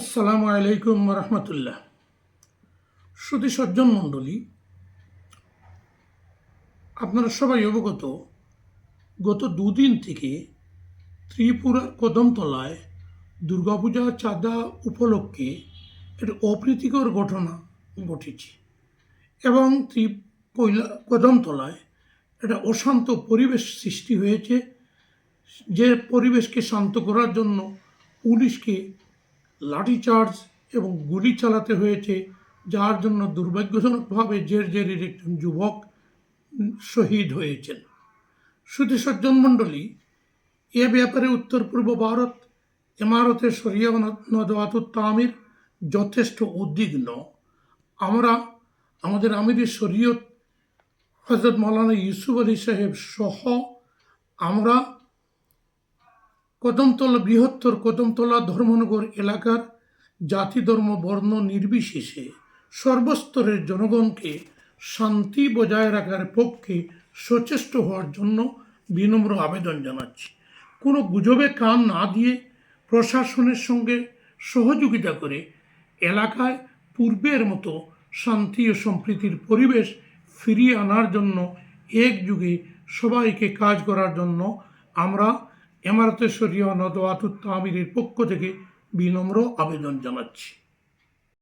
আসসালামু আলাইকুম রহমতুল্লাহ। সুধী সজ্জন মণ্ডলী, আপনারা সবাই অবগত, গত দুদিন থেকে ত্রিপুরার কদমতলায় দুর্গাপূজা চাঁদা উপলক্ষে একটা অপ্রীতিকর ঘটনা ঘটেছে এবং কদমতলায় একটা অশান্ত পরিবেশ সৃষ্টি হয়েছে। যে পরিবেশকে শান্ত করার জন্য পুলিশকে লাঠিচার্জ এবং গুলি চালাতে হয়েছে, যার জন্য দুর্ভাগ্যজনকভাবে জেরজেরির একজন যুবক শহীদ হয়েছেন। সুধী সজ্জন মণ্ডলী, এ ব্যাপারে উত্তর পূর্ব ভারত ইমারতে শরিয়া নদওয়াতুত তামির যথেষ্ট উদ্বিগ্ন। আমরা আমাদের আমির শরীয়ত হজরত মৌলানা ইউসুফ আলী সাহেব সহ আমরা বৃহত্তর কদমতলা ধর্মনগর এলাকার জাতি ধর্ম বর্ণ নির্বিশেষে সর্বস্তরের জনগণকে শান্তি বজায় রাখার পক্ষে সচেষ্ট হওয়ার জন্য বিনম্র আবেদন জানাচ্ছি। কোনো গুজবে কান না দিয়ে প্রশাসনের সঙ্গে সহযোগিতা করে এলাকায় পূর্বের মতো শান্তি ও সম্প্রীতির পরিবেশ ফিরিয়ে আনার জন্য একযোগে সবাইকে কাজ করার জন্য আমরা ইমারতে শরিয়া নদওয়াতুত তামিরের পক্ষ থেকে বিনম্র আবেদন জানাচ্ছি।